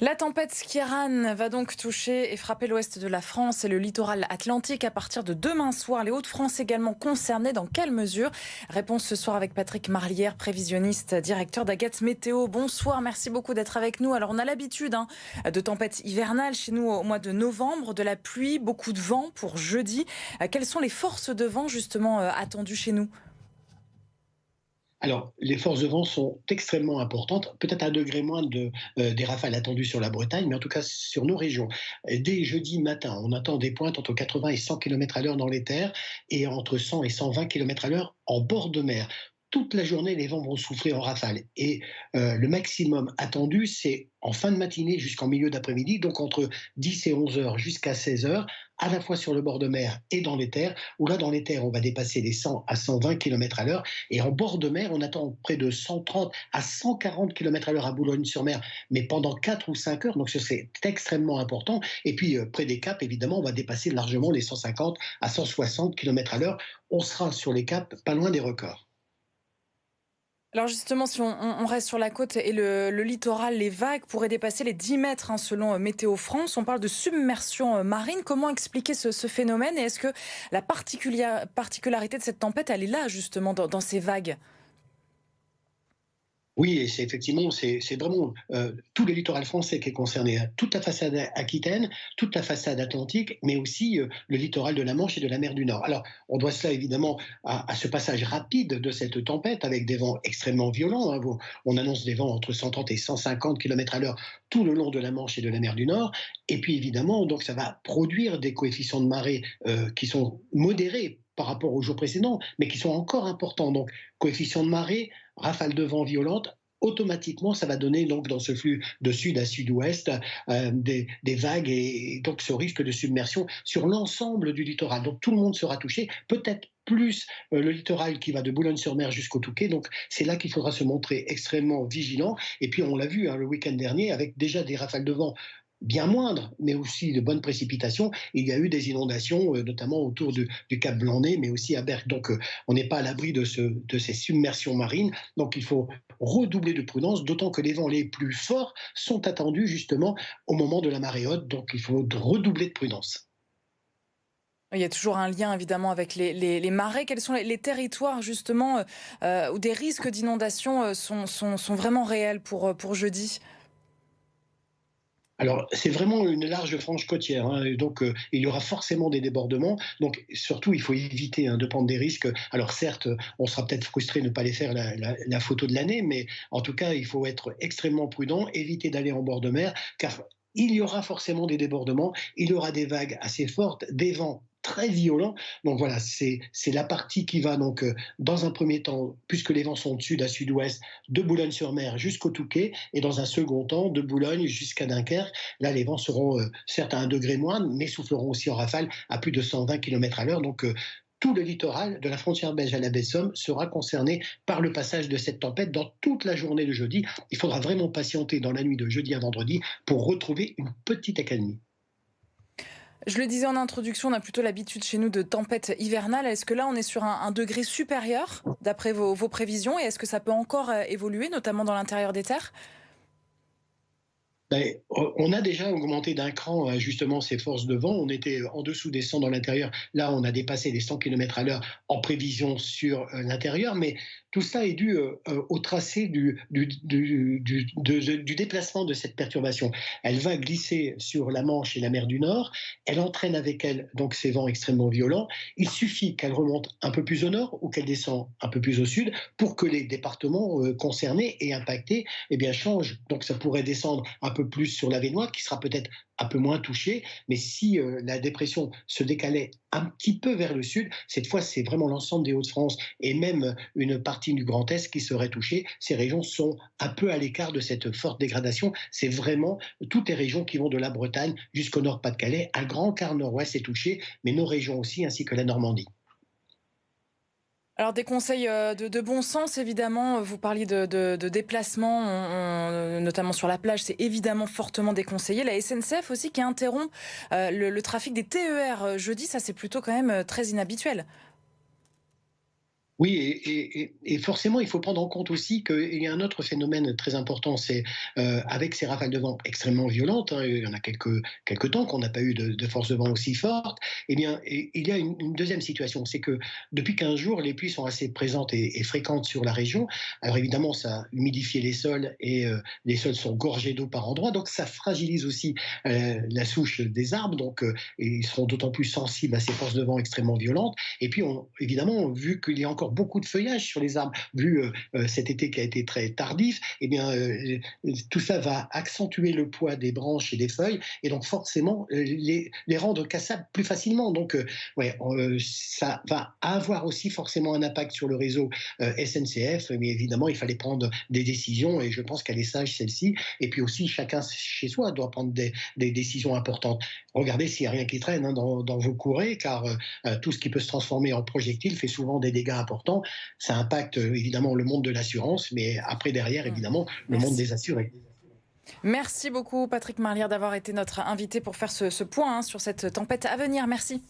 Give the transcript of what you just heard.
La tempête Ciarán va donc toucher et frapper l'ouest de la France et le littoral atlantique à partir de demain soir. Les Hauts-de-France également concernées. Dans quelle mesure? Réponse ce soir avec Patrick Marlière, prévisionniste, directeur d'Agathe Météo. Bonsoir, merci beaucoup d'être avec nous. Alors on a l'habitude de tempêtes hivernales chez nous au mois de novembre, de la pluie, beaucoup de vent pour jeudi. Quelles sont les forces de vent justement attendues chez nous? Alors, les forces de vent sont extrêmement importantes, peut-être un degré moins des rafales attendues sur la Bretagne, mais en tout cas sur nos régions. Dès jeudi matin, on attend des pointes entre 80 et 100 km à l'heure dans les terres et entre 100 et 120 km à l'heure en bord de mer. Toute la journée, les vents vont souffler en rafale. Et le maximum attendu, c'est en fin de matinée jusqu'en milieu d'après-midi, donc entre 10 et 11 heures jusqu'à 16 heures, à la fois sur le bord de mer et dans les terres, où là, dans les terres, on va dépasser les 100 à 120 km à l'heure. Et en bord de mer, on attend près de 130 à 140 km à l'heure à Boulogne-sur-Mer, mais pendant 4 ou 5 heures, donc c'est extrêmement important. Et puis, près des caps, évidemment, on va dépasser largement les 150 à 160 km à l'heure. On sera sur les caps, pas loin des records. Alors justement, si on reste sur la côte et le littoral, les vagues pourraient dépasser les 10 mètres selon Météo France. On parle de submersion marine. Comment expliquer ce phénomène? Et est-ce que la particularité de cette tempête, elle est là justement dans ces vagues? Oui, et c'est effectivement, c'est vraiment tout le littoral français qui est concerné, hein. Toute la façade aquitaine, toute la façade atlantique, mais aussi le littoral de la Manche et de la mer du Nord. Alors, on doit cela évidemment à ce passage rapide de cette tempête avec des vents extrêmement violents, hein. On annonce des vents entre 130 et 150 km à l'heure tout le long de la Manche et de la mer du Nord. Et puis évidemment, donc ça va produire des coefficients de marée qui sont modérés par rapport aux jours précédents, mais qui sont encore importants. Donc, coefficient de marée, rafales de vent violentes, automatiquement, ça va donner donc dans ce flux de sud à sud-ouest des vagues et donc ce risque de submersion sur l'ensemble du littoral. Donc tout le monde sera touché, peut-être plus le littoral qui va de Boulogne-sur-Mer jusqu'au Touquet. Donc c'est là qu'il faudra se montrer extrêmement vigilant. Et puis on l'a vu le week-end dernier avec déjà des rafales de vent bien moindres, mais aussi de bonnes précipitations. Il y a eu des inondations, notamment autour du Cap Blanc-Nez, mais aussi à Berck. Donc, on n'est pas à l'abri de ces submersions marines. Donc, il faut redoubler de prudence, d'autant que les vents les plus forts sont attendus justement au moment de la marée haute. Donc, il faut redoubler de prudence. Il y a toujours un lien évidemment avec les marais. Quels sont les territoires justement où des risques d'inondation sont vraiment réels pour jeudi? Alors, c'est vraiment une large frange côtière, hein, et donc il y aura forcément des débordements. Donc, surtout, il faut éviter de prendre des risques. Alors, certes, on sera peut-être frustré de ne pas les faire la photo de l'année, mais en tout cas, il faut être extrêmement prudent, éviter d'aller en bord de mer, car il y aura forcément des débordements, il y aura des vagues assez fortes, des vents très violents. Donc voilà, c'est la partie qui va donc dans un premier temps, puisque les vents sont de sud à sud-ouest, de Boulogne-sur-Mer jusqu'au Touquet, et dans un second temps, de Boulogne jusqu'à Dunkerque. Là, les vents seront certes à un degré moindre, mais souffleront aussi en rafale à plus de 120 km à l'heure. Donc tout le littoral, de la frontière belge à la baie de Somme, sera concerné par le passage de cette tempête dans toute la journée de jeudi. Il faudra vraiment patienter dans la nuit de jeudi à vendredi pour retrouver une petite accalmie. Je le disais en introduction, on a plutôt l'habitude chez nous de tempêtes hivernales. Est-ce que là, on est sur un degré supérieur d'après vos prévisions? Et est-ce que ça peut encore évoluer, notamment dans l'intérieur des terres? Ben, on a déjà augmenté d'un cran justement ces forces de vent. On était en dessous des 100 dans l'intérieur. Là, on a dépassé les 100 km à l'heure en prévision sur l'intérieur. Mais tout ça est dû au tracé du déplacement de cette perturbation. Elle va glisser sur la Manche et la mer du Nord. Elle entraîne avec elle donc ces vents extrêmement violents. Il suffit qu'elle remonte un peu plus au nord ou qu'elle descend un peu plus au sud pour que les départements concernés et impactés eh bien, changent. Donc ça pourrait descendre un peu plus sur la Vénois, qui sera peut-être un peu moins touchée. Mais si la dépression se décalait un petit peu vers le sud, cette fois, c'est vraiment l'ensemble des Hauts-de-France et même une partie du Grand Est qui serait touchée. Ces régions sont un peu à l'écart de cette forte dégradation. C'est vraiment toutes les régions qui vont de la Bretagne jusqu'au Nord-Pas-de-Calais. Un grand quart nord-ouest est touché, mais nos régions aussi, ainsi que la Normandie. Alors des conseils de bon sens, évidemment. Vous parliez de déplacement, notamment sur la plage, c'est évidemment fortement déconseillé. La SNCF aussi qui interrompt le trafic des TER jeudi, ça c'est plutôt quand même très inhabituel. Oui, et forcément, il faut prendre en compte aussi qu'il y a un autre phénomène très important, c'est avec ces rafales de vent extrêmement violentes, hein, il y en a quelques temps qu'on n'a pas eu de force de vent aussi forte, eh bien, il y a une deuxième situation, c'est que depuis 15 jours, les pluies sont assez présentes et fréquentes sur la région. Alors évidemment, ça a humidifié les sols et les sols sont gorgés d'eau par endroits, donc ça fragilise aussi la souche des arbres, donc et ils seront d'autant plus sensibles à ces forces de vent extrêmement violentes. Et puis, évidemment, vu qu'il y a encore beaucoup de feuillage sur les arbres, vu cet été qui a été très tardif, eh bien, tout ça va accentuer le poids des branches et des feuilles, et donc forcément les rendre cassables plus facilement. Donc, ouais, ça va avoir aussi forcément un impact sur le réseau SNCF, mais évidemment, il fallait prendre des décisions, et je pense qu'elle est sage celle-ci. Et puis aussi, chacun chez soi doit prendre des décisions importantes. Regardez s'il n'y a rien qui traîne, hein, dans vos courées, car tout ce qui peut se transformer en projectile fait souvent des dégâts importants. Ça impacte évidemment le monde de l'assurance, mais après derrière, Mm. évidemment, le monde Merci. des assurés. Merci beaucoup Patrick Marlière d'avoir été notre invité pour faire ce point, hein, sur cette tempête à venir. Merci.